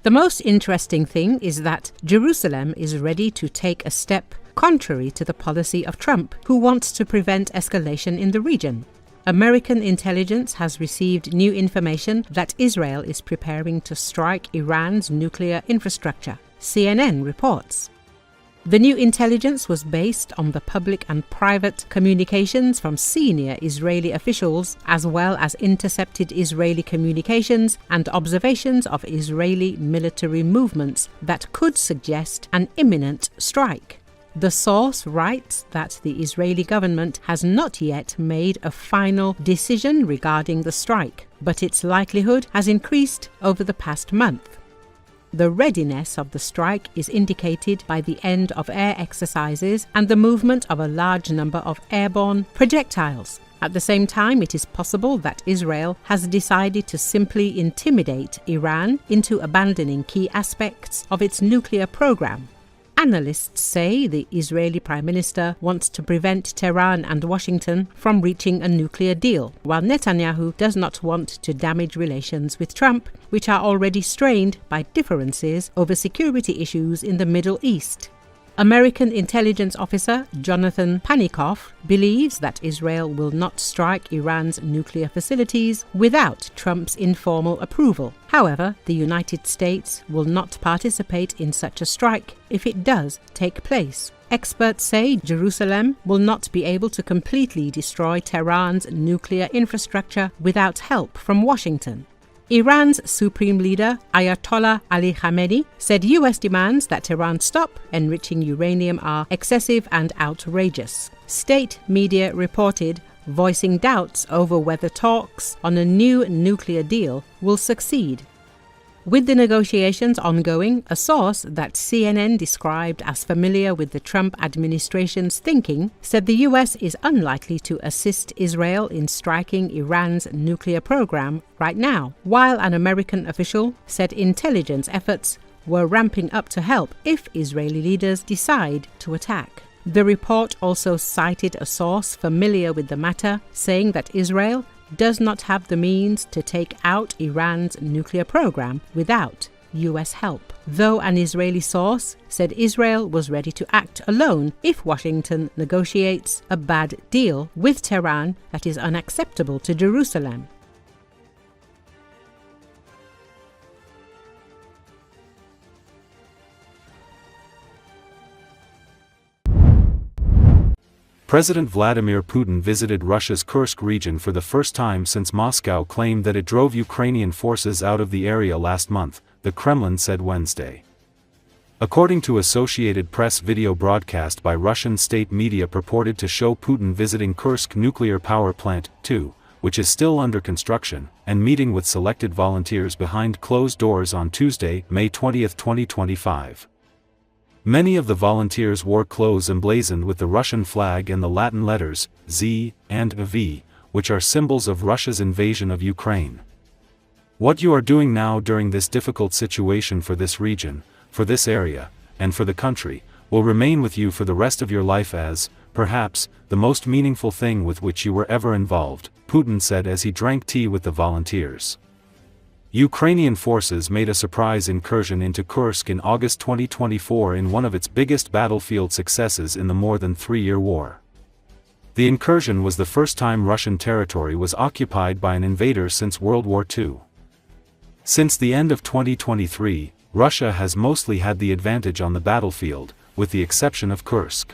The most interesting thing is that Jerusalem is ready to take a step contrary to the policy of Trump, who wants to prevent escalation in the region. American intelligence has received new information that Israel is preparing to strike Iran's nuclear infrastructure, CNN reports. The new intelligence was based on the public and private communications from senior Israeli officials, as well as intercepted Israeli communications and observations of Israeli military movements that could suggest an imminent strike. The source writes that the Israeli government has not yet made a final decision regarding the strike, but its likelihood has increased over the past month. The readiness of the strike is indicated by the end of air exercises and the movement of a large number of airborne projectiles. At the same time, it is possible that Israel has decided to simply intimidate Iran into abandoning key aspects of its nuclear program. Analysts say the Israeli Prime Minister wants to prevent Tehran and Washington from reaching a nuclear deal, while Netanyahu does not want to damage relations with Trump, which are already strained by differences over security issues in the Middle East. American intelligence officer Jonathan Panikoff believes that Israel will not strike Iran's nuclear facilities without Trump's informal approval. However, the United States will not participate in such a strike if it does take place. Experts say Jerusalem will not be able to completely destroy Tehran's nuclear infrastructure without help from Washington. Iran's supreme leader, Ayatollah Ali Khamenei, said US demands that Tehran stop enriching uranium are excessive and outrageous. State media reported, voicing doubts over whether talks on a new nuclear deal will succeed. With the negotiations ongoing, a source that CNN described as familiar with the Trump administration's thinking said the US is unlikely to assist Israel in striking Iran's nuclear program right now, while an American official said intelligence efforts were ramping up to help if Israeli leaders decide to attack. The report also cited a source familiar with the matter, saying that Israel does not have the means to take out Iran's nuclear program without US help, though an Israeli source said Israel was ready to act alone if Washington negotiates a bad deal with Tehran that is unacceptable to Jerusalem. President Vladimir Putin visited Russia's Kursk region for the first time since Moscow claimed that it drove Ukrainian forces out of the area last month, the Kremlin said Wednesday. According to Associated Press, video broadcast by Russian state media purported to show Putin visiting Kursk nuclear power plant 2, which is still under construction, and meeting with selected volunteers behind closed doors on Tuesday, May 20, 2025. Many of the volunteers wore clothes emblazoned with the Russian flag and the Latin letters Z and V, which are symbols of Russia's invasion of Ukraine. What you are doing now during this difficult situation for this region, for this area, and for the country, will remain with you for the rest of your life as, perhaps, the most meaningful thing with which you were ever involved, Putin said as he drank tea with the volunteers. Ukrainian forces made a surprise incursion into Kursk in August 2024 in one of its biggest battlefield successes in the more than 3-year war. The incursion was the first time Russian territory was occupied by an invader since World War II. Since the end of 2023, Russia has mostly had the advantage on the battlefield, with the exception of Kursk.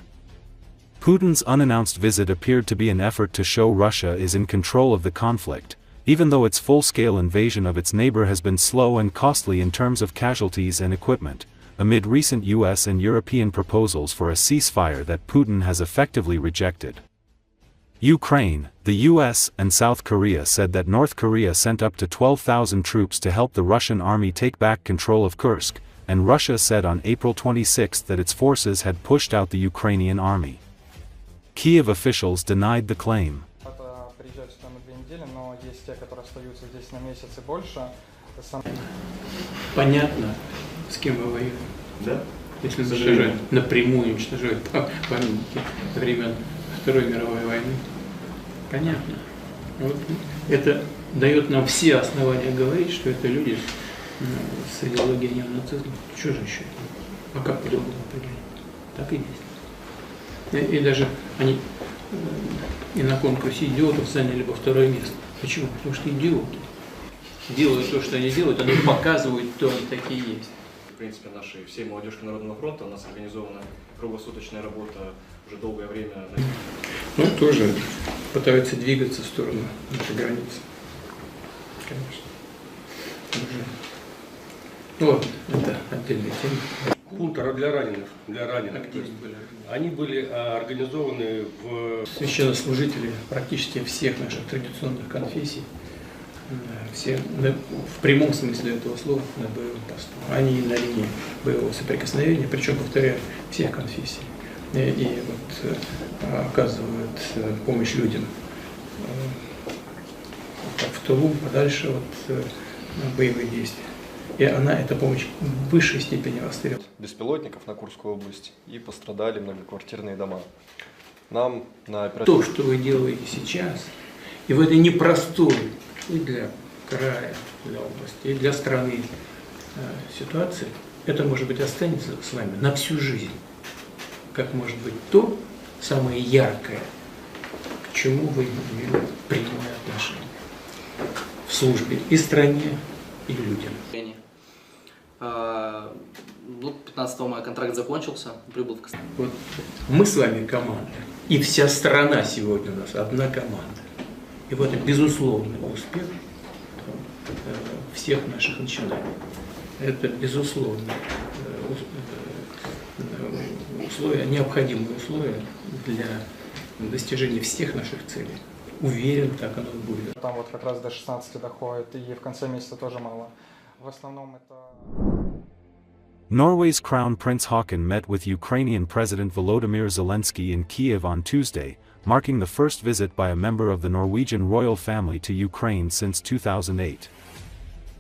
Putin's unannounced visit appeared to be an effort to show Russia is in control of the conflict, even though its full-scale invasion of its neighbor has been slow and costly in terms of casualties and equipment, amid recent US and European proposals for a ceasefire that Putin has effectively rejected. Ukraine, the US, and South Korea said that North Korea sent up to 12,000 troops to help the Russian army take back control of Kursk, and Russia said on April 26 that its forces had pushed out the Ukrainian army. Kiev officials denied the claim. Понятно, с кем мы воюем. Да? Если уничтожают, напрямую уничтожают памятники времен Второй мировой войны. Понятно. Вот. Это дает нам все основания говорить, что это люди с идеологией неонацизма. Что же еще? А как по-другому определить? Так и есть. И даже они и на конкурсе идиотов заняли бы второе место. Почему? Потому что идиоты делают то, что они делают, они показывают, кто они такие есть. В принципе, нашей всей молодежки Народного фронта у нас организована круглосуточная работа уже долгое время. Ну, тоже пытаются двигаться в сторону этой границы. Конечно. Ну, вот, это отдельная тема. Пункты для раненых. Они были организованы в... Священнослужители практически всех наших традиционных конфессий, все в прямом смысле этого слова на боевом посту. Они на линии боевого соприкосновения, причем, повторяю, всех конфессий. И вот оказывают помощь людям в тылу, подальше от боевых действий. И эта помощь в высшей степени востребована. Беспилотников на Курскую область и пострадали многоквартирные дома. Нам на То, что вы делаете сейчас, и в этой непростой и для края, для области, и для страны ситуации, это, может быть, останется с вами на всю жизнь. Как может быть то самое яркое, к чему вы имели прямое отношение в службе и стране, и людям. Ну, 15 мая контракт закончился, прибыл в Киев. Вот мы с вами команда, и вся страна сегодня у нас одна команда. И вот это безусловный успех всех наших начинаний. Это безусловно условия, необходимые условия для достижения всех наших целей. Уверен, так оно и будет. Там вот как раз до 16 доходит, и в конце месяца тоже мало. В основном это... Norway's Crown Prince Haakon met with Ukrainian President Volodymyr Zelensky in Kiev on Tuesday, marking the first visit by a member of the Norwegian royal family to Ukraine since 2008.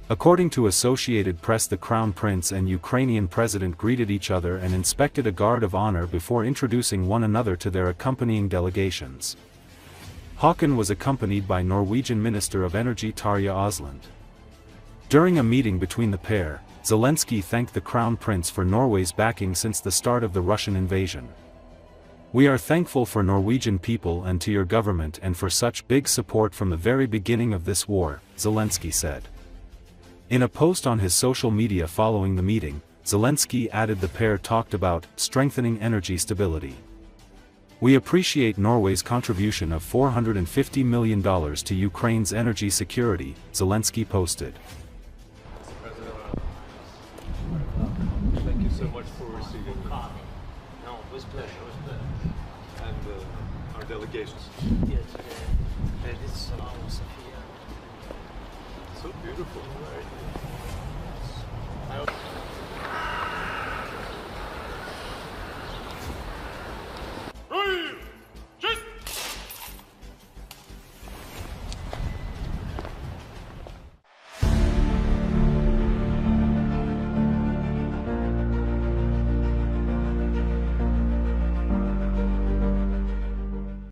According to Associated Press, the Crown Prince and Ukrainian President greeted each other and inspected a guard of honor before introducing one another to their accompanying delegations. Haakon was accompanied by Norwegian Minister of Energy Tarja Aasland. During a meeting between the pair, Zelensky thanked the Crown Prince for Norway's backing since the start of the Russian invasion. "We are thankful for Norwegian people and to your government and for such big support from the very beginning of this war," Zelensky said. In a post on his social media following the meeting, Zelensky added the pair talked about strengthening energy stability. "We appreciate Norway's contribution of $450 million to Ukraine's energy security," Zelensky posted. Thank you so much for receiving me. No, it was pleasure. And our delegations. Yes, this is our Sophia. So beautiful. Very nice.